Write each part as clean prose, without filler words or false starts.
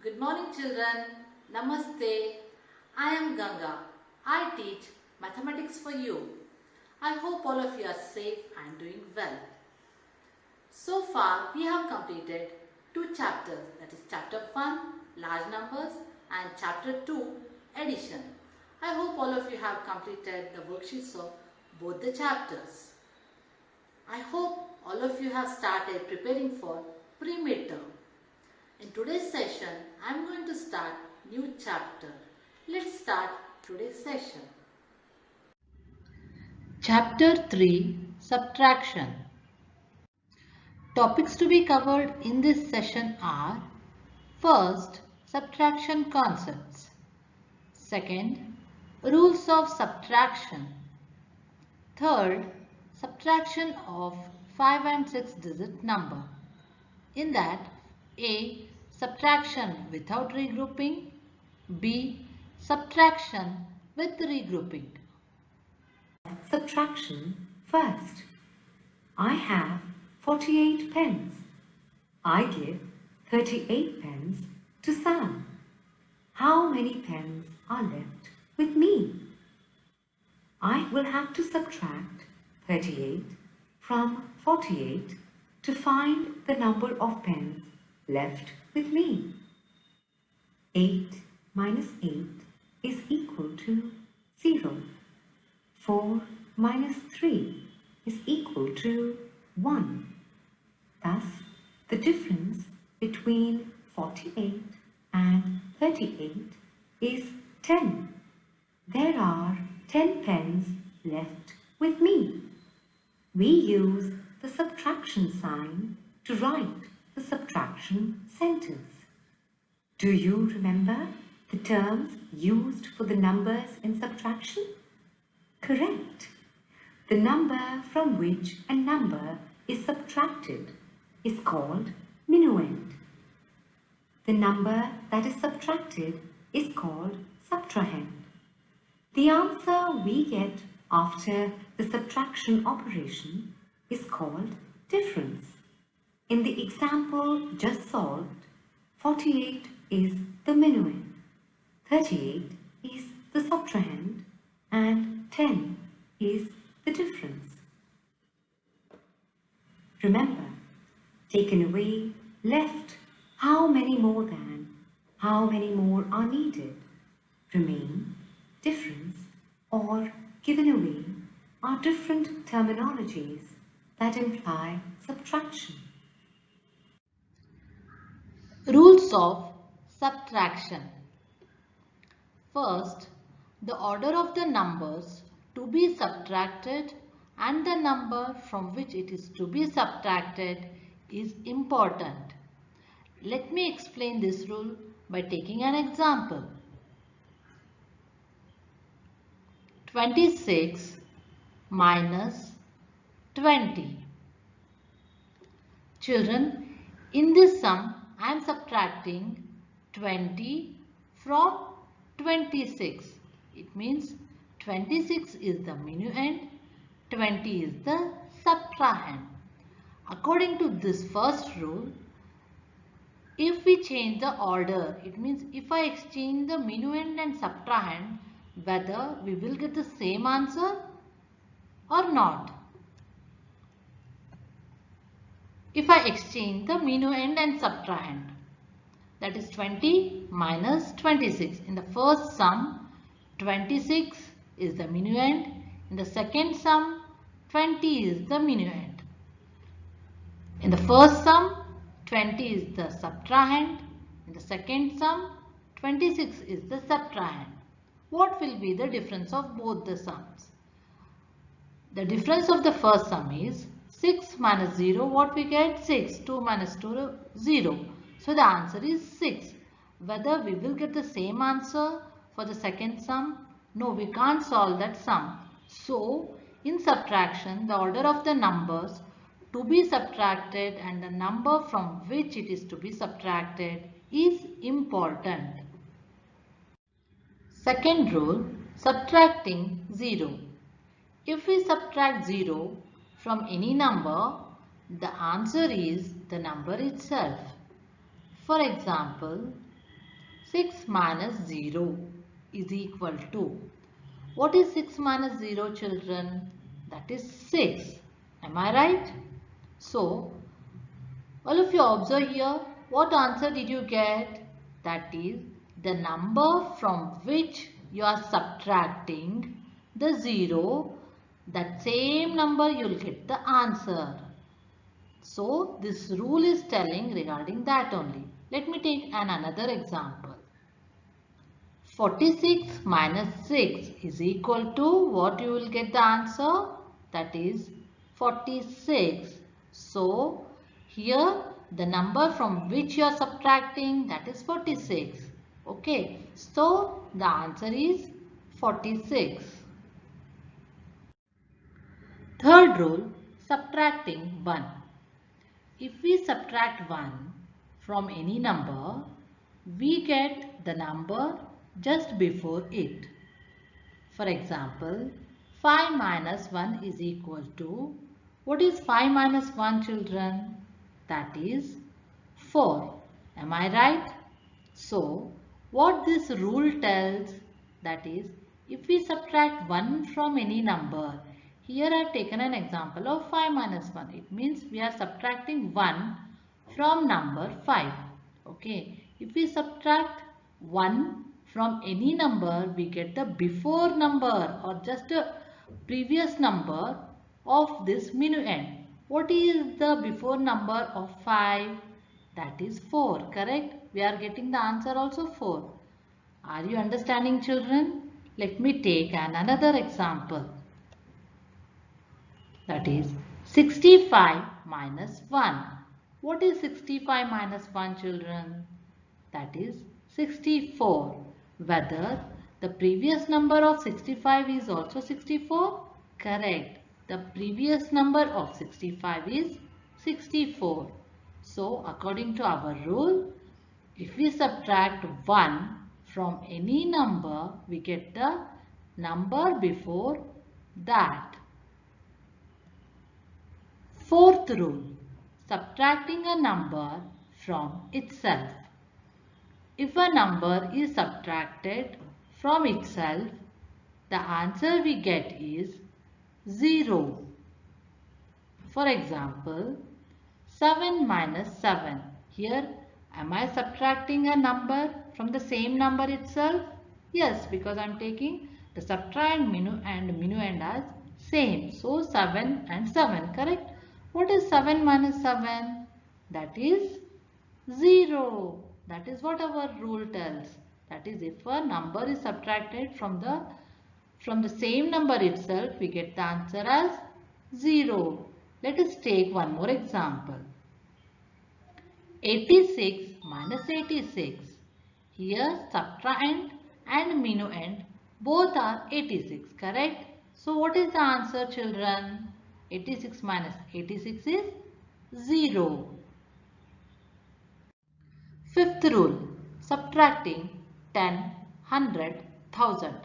Good morning children. Namaste. I am Ganga. I teach mathematics for you. I hope all of you are safe and doing well. So far we have completed two chapters, that is chapter 1 large numbers and chapter 2 addition. I hope all of you have completed the worksheets of both the chapters. I hope all of you have started preparing for pre-midterm. In today's session, I am going to start new chapter. Let's start today's session. Chapter 3 Subtraction. Topics to be covered in this session are: first, subtraction concepts. Second, rules of subtraction. Third, subtraction of 5 and 6 digit number. In that, A. Subtraction without regrouping. B. Subtraction with regrouping. Subtraction first. I have 48 pence. I give 38 pence to Sam. How many pence are left with me? I will have to subtract 38 from 48 to find the number of pence left with me. 8 minus 8 is equal to 0. 4 minus 3 is equal to 1. Thus, the difference between 48 and 38 is 10. There are 10 pence left with me. We use the subtraction sign to write the subtraction sentence. Do you remember the terms used for the numbers in subtraction? Correct. The number from which a number is subtracted is called minuend. The number that is subtracted is called subtrahend. The answer we get after the subtraction operation is called difference. In the example just solved, 48 is the minuend, 38 is the subtrahend, and 10 is the difference. Remember, taken away, left, how many more than, how many more are needed, remain, difference, or given away are different terminologies that imply subtraction. Rules of subtraction. First, the order of the numbers to be subtracted and the number from which it is to be subtracted is important. Let me explain this rule by taking an example. 26 minus 20. Children, in this sum, I am subtracting 20 from 26. It means 26 is the minuend, 20 is the subtrahend. According to this first rule, if we change the order, it means if I exchange the minuend and subtrahend, whether we will get the same answer or not. If I exchange the minuend and subtrahend, that is 20 minus 26. In the first sum, 26 is the minuend. In the second sum, 20 is the minuend. In the first sum, 20 is the subtrahend. In the second sum, 26 is the subtrahend. What will be the difference of both the sums? The difference of the first sum is 6 minus 0, what we get? 6. 2 minus 2, 0. So the answer is 6. Whether we will get the same answer for the second sum? No, we can't solve that sum. So in subtraction, the order of the numbers to be subtracted and the number from which it is to be subtracted is important. Second rule, subtracting 0. If we subtract 0 from any number, the answer is the number itself. For example, 6 minus 0 is equal to, what is 6 minus 0 children? That is 6. Am I right? So, all of you observe here, what answer did you get? That is the number from which you are subtracting the 0, that same number you will get the answer. So, this rule is telling regarding that only. Let me take another example. 46 minus 6 is equal to what you will get the answer, that is 46. So here the number from which you are subtracting, that is 46. Okay, so the answer is 46. Third rule, subtracting 1. If we subtract 1 from any number, we get the number just before it. For example, 5 minus 1 is equal to, what is 5 minus 1 children? That is 4. Am I right? So, what this rule tells, that is, if we subtract 1 from any number, here I have taken an example of 5 minus 1. It means we are subtracting 1 from number 5. Okay. If we subtract 1 from any number, we get the before number or just a previous number of this minuend. What is the before number of 5? That is 4. Correct? We are getting the answer also 4. Are you understanding children? Let me take another example. That is 65 minus 1. What is 65 minus 1 children? That is 64. Whether the previous number of 65 is also 64? Correct. The previous number of 65 is 64. So according to our rule, if we subtract 1 from any number, we get the number before that. Fourth rule, subtracting a number from itself. If a number is subtracted from itself, the answer we get is 0. For example, 7 minus 7. Here, am I subtracting a number from the same number itself? Yes, because I am taking the subtrahend minuend as same. So, 7 and 7, correct? What is 7 minus 7? That is 0. That is what our rule tells. That is, if a number is subtracted from the same number itself, we get the answer as 0. Let us take one more example. 86 minus 86. Here subtrahend and minuend both are 86, correct? So what is the answer children? 86 minus 86 is 0. Fifth rule, subtracting 10, 100, 1000.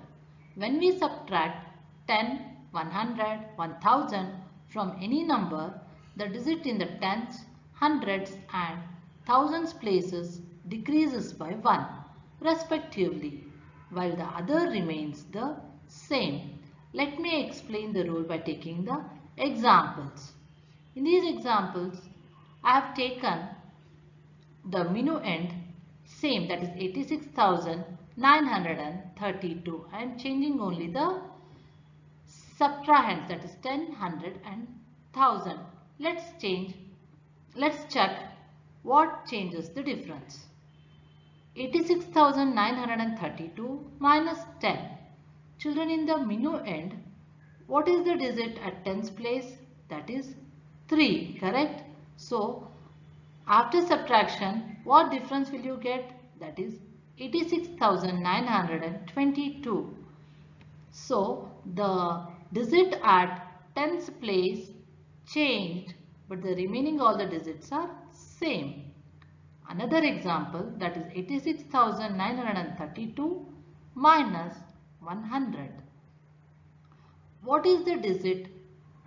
When we subtract 10, 100, 1000 from any number, the digit in the tens, hundreds and thousands places decreases by 1 respectively, while the other remains the same. Let me explain the rule by taking the examples. In these examples, I have taken the minuend same, that is 86,932. I am changing only the subtrahands, that is 10, 100 and 1000. Let's check what changes the difference. 86,932 minus 10. Children, in the minuend, what is the digit at tens place? That is 3, correct? So, after subtraction, what difference will you get? That is 86,922. So, the digit at tens place changed, but the remaining all the digits are same. Another example, that is 86,932 minus 100. What is the digit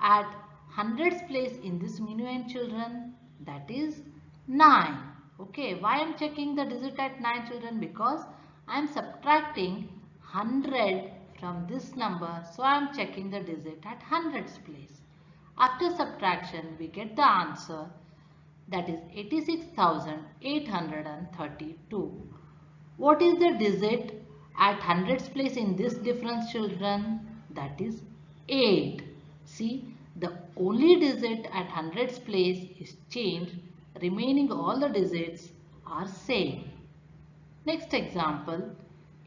at hundreds place in this minuend children? That is 9. Okay, why I am checking the digit at 9 children? Because I am subtracting 100 from this number. So I am checking the digit at hundreds place. After subtraction, we get the answer, that is 86,832. What is the digit at hundreds place in this difference, children? That is 8. See, the only digit at hundreds place is changed. Remaining all the digits are same. Next example,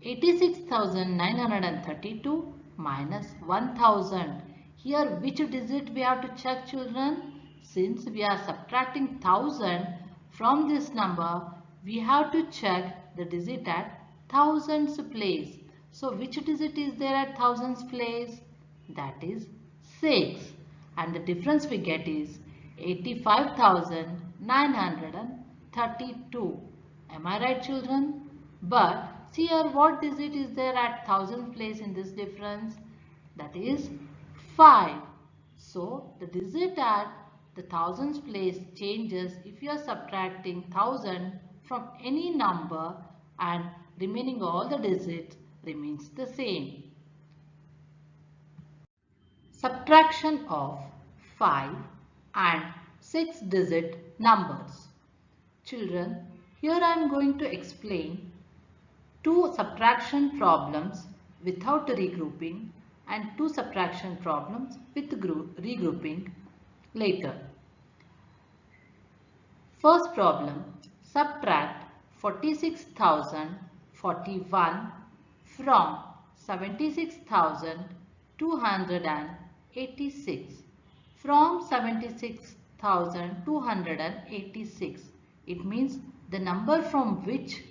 86,932 minus 1000. Here which digit we have to check, children? Since we are subtracting 1000 from this number, we have to check the digit at thousands place. So which digit is there at thousands place? That is 6. And the difference we get is 85,932. Am I right, children? But see here, what digit is there at thousandth place in this difference? That is 5. So the digit at the thousands place changes if you are subtracting 1000 from any number and remaining all the digits remains the same. Subtraction of 5 and 6 digit numbers. Children, here I am going to explain two subtraction problems without regrouping and two subtraction problems with regrouping later. First problem, subtract 46,041 from 76,286. From 76,286, it means the number from which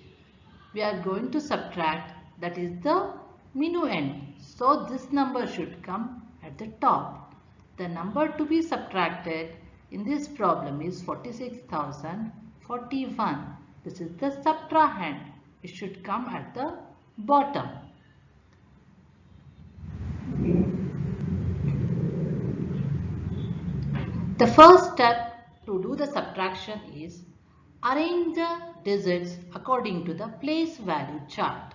we are going to subtract, that is the minuend. So this number should come at the top. The number to be subtracted in this problem is 46,041. This is the subtrahend. It should come at the bottom. The first step to do the subtraction is arrange the digits according to the place value chart.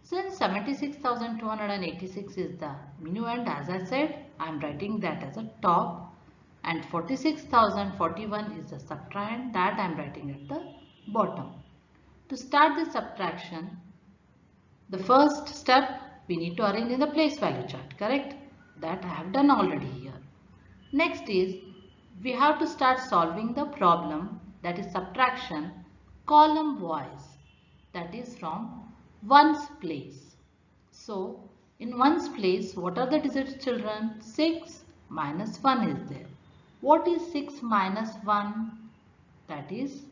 Since 76,286 is the minuend, as I said, I am writing that as a top, and 46,041 is the subtrahend, that I am writing at the bottom. To start the subtraction, the first step we need to arrange in the place value chart, correct? That I have done already here. Next is we have to start solving the problem, that is subtraction, column wise, that is from ones place. So in ones place, what are the digits, children? 6 minus 1 is there. What is 6 minus 1? That is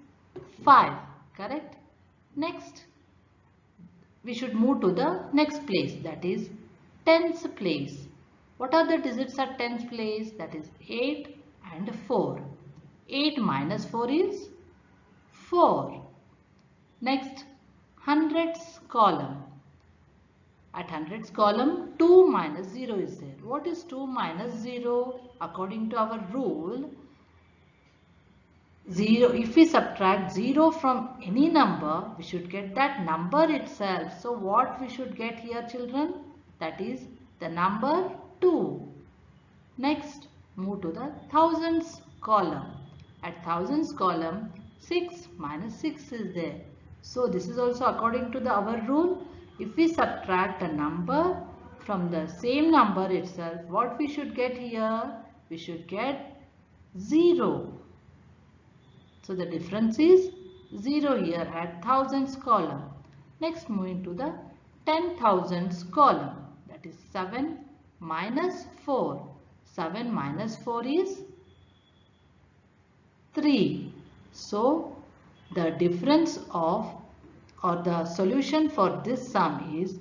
5, correct? Next, we should move to the next place, that is tens place. What are the digits at tens place? That is 8 and 4. 8 minus 4 is 4. Next, hundreds column. At hundreds column, 2 minus 0 is there. What is 2 minus 0? According to our rule, 0, if we subtract 0 from any number, we should get that number itself. So what we should get here, children? That is the number 2. Next, move to the thousands column. At thousands column, 6 minus 6 is there. So this is also according to our rule. If we subtract a number from the same number itself, what we should get here? We should get 0. So the difference is 0 here at thousands column. Next, moving to the 10,000s column. That is 7 minus 4. 7 minus 4 is 3. So the difference of, or the solution for this sum is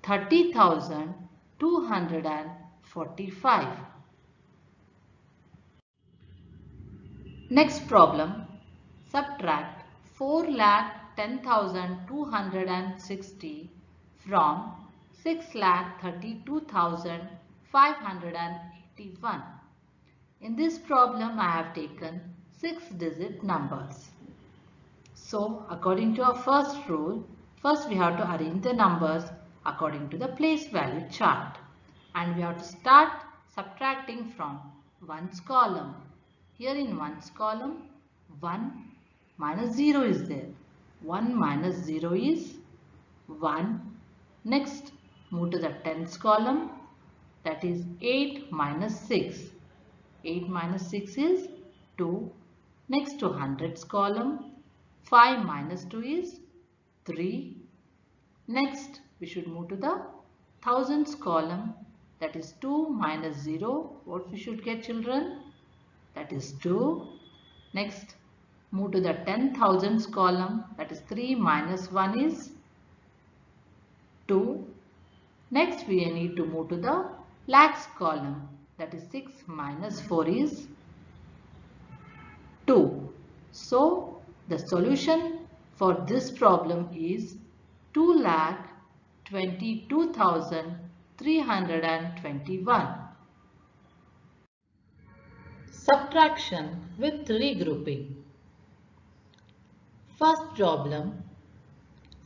30,245. Next problem, subtract 4,10,260 from 6,32,581. In this problem, I have taken 6-digit numbers. So according to our first rule, first we have to arrange the numbers according to the place value chart. And we have to start subtracting from 1's column. Here in 1's column, 1 minus 0 is there. 1 minus 0 is 1. Next, move to the 10's column. That is 8 minus 6. 8 minus 6 is 2. Next to 100's column, 5 minus 2 is 3. Next, we should move to the thousands column. That is 2 minus 0. What we should get, children? That is 2. Next, move to the 10,000s column. That is 3 minus 1 is 2. Next, we need to move to the lakhs column. That is 6 minus 4 is 2. So, the solution for this problem is 2,22,321. Subtraction with regrouping. First problem,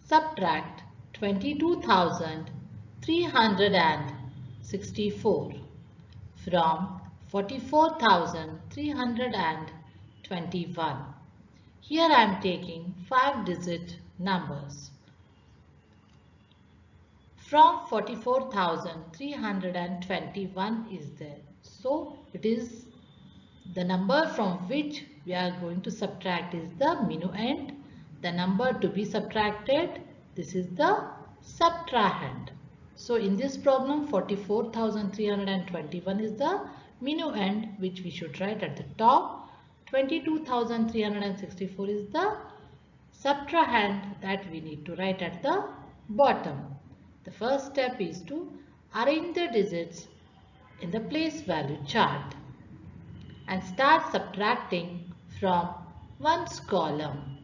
subtract 22,364 from 44,321. Here I am taking 5-digit numbers. From 44,321 is there. So it is the number from which we are going to subtract is the minuend. The number to be subtracted, this is the subtrahend. So in this problem, 44,321 is the minuend which we should write at the top. 22,364 is the subtrahend that we need to write at the bottom. The first step is to arrange the digits in the place value chart and start subtracting from 1's column.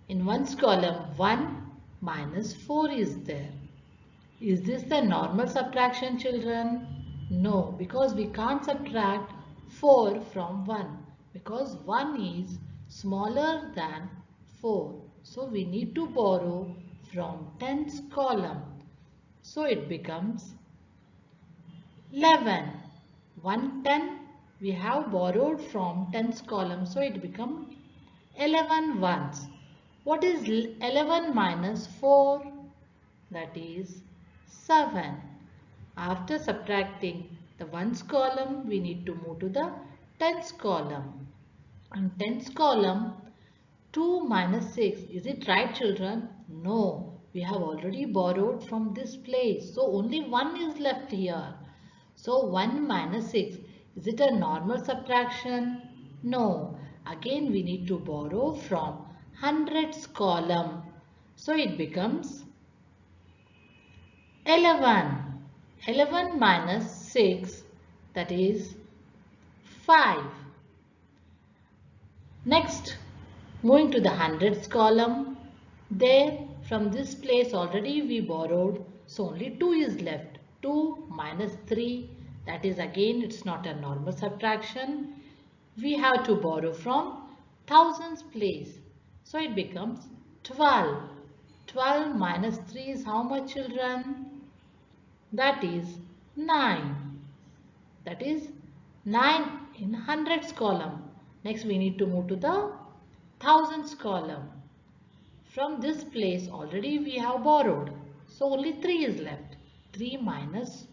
In 1's column, 1 minus 4 is there. Is this the normal subtraction, children? No, because we can't subtract 4 from 1 because 1 is smaller than 4. So we need to borrow from 10's column. So it becomes 11. 110 we have borrowed from 10's column. So it becomes 11 ones. What is 11 minus 4? That is 7. After subtracting the 1's column, we need to move to the 10's column. In 10's column, 2 minus 6. Is it right, children? No. We have already borrowed from this place. So only 1 is left here. So 1 minus 6. Is it a normal subtraction? No. Again we need to borrow from hundreds column. So it becomes 11. 11 minus 6, that is 5. Next, moving to the hundreds column. There from this place already we borrowed. So only 2 is left. 2 minus 3, that is again it's not a normal subtraction. We have to borrow from thousands place. So it becomes 12. 12 minus 3 is how much, children? That is 9. That is 9 in hundreds column. Next we need to move to the thousands column. From this place already we have borrowed. So only 3 is left. 3 minus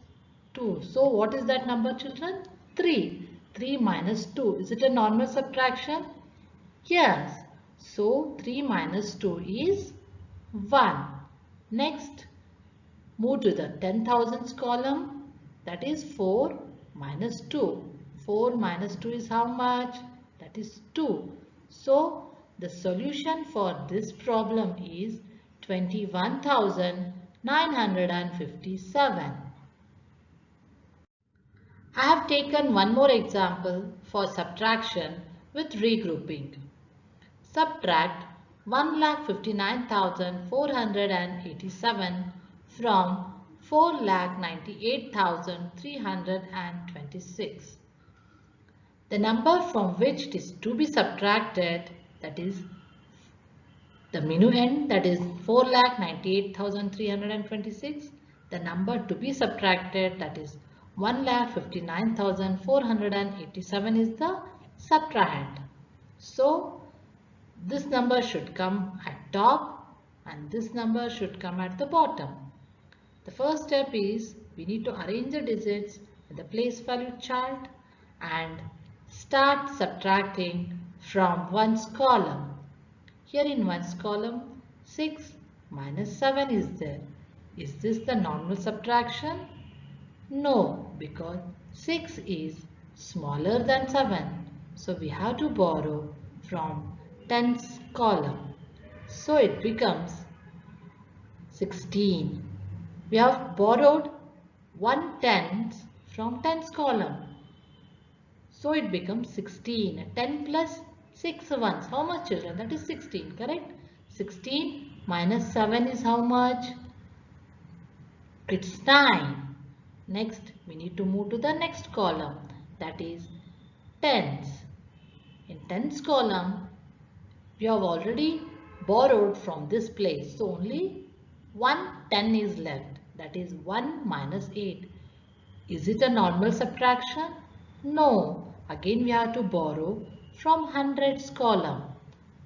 2. So what is that number, children? 3. 3 minus 2. Is it a normal subtraction? Yes. So 3 minus 2 is 1. Next, move to the 10,000s column. That is 4 minus 2. 4 minus 2 is how much? That is 2. So the solution for this problem is 21,957. I have taken one more example for subtraction with regrouping. Subtract 1,59,487 from 4,98,326. The number from which it is to be subtracted, that is the minuend, that is 4,98,326. The number to be subtracted, that is 1,59,487 is the subtrahend. So this number should come at top and this number should come at the bottom. The first step is we need to arrange the digits in the place value chart and start subtracting from one's column. Here in one's column, 6 minus 7 is there. Is this the normal subtraction? No, because 6 is smaller than 7. So we have to borrow from tens column. So it becomes 16. We have borrowed 1/10 from tens column. So it becomes 16. 10 plus 6 ones. How much, children? That is 16, correct? 16 minus 7 is how much? It's 9. Next, we need to move to the next column. That is tens. In tens column, we have already borrowed from this place. So only 1/10 is left. That is 1 minus 8. Is it a normal subtraction? No. Again we have to borrow from hundreds column.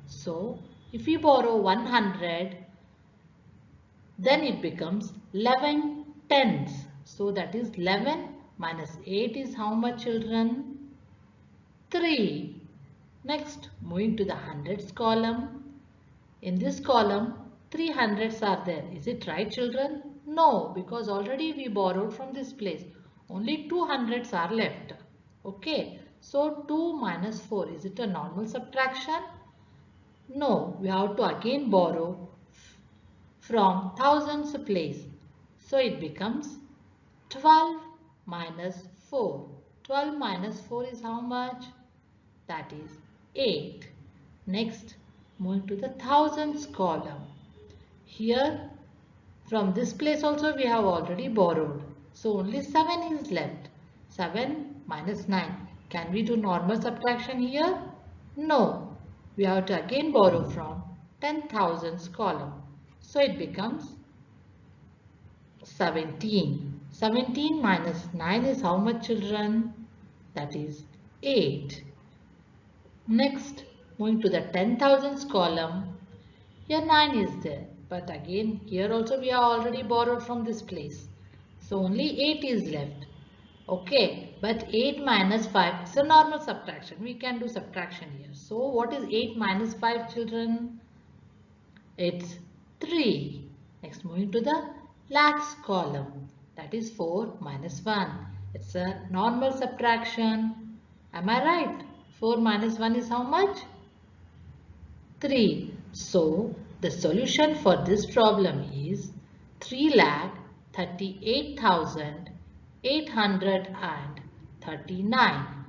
So if we borrow 100, then it becomes 11 tenths. So that is 11 minus 8 is how much, children? 3. Next, moving to the hundreds column. In this column, 3 hundreds are there. Is it right, children? No, because already we borrowed from this place. Only 2 hundreds are left. Okay, so 2 minus 4. Is it a normal subtraction? No, we have to again borrow from thousands place. So it becomes 12 minus 4. 12 minus 4 is how much? That is 8. Next, moving to the thousands column. Here, from this place also we have already borrowed. So only 7 is left. 7 minus 9. Can we do normal subtraction here? No. We have to again borrow from 10,000s column. So it becomes 17. 17 minus 9 is how much, children? That is 8. Next, moving to the 10,000s column. Here 9 is there. But again, here also we have already borrowed from this place. So only 8 is left. Okay, but 8 minus 5 is a normal subtraction. We can do subtraction here. So what is 8 minus 5, children? It's 3. Next, moving to the lakhs column. That is 4 minus 1. It's a normal subtraction. Am I right? 4 minus 1 is how much? 3. So the solution for this problem is 3,38,839.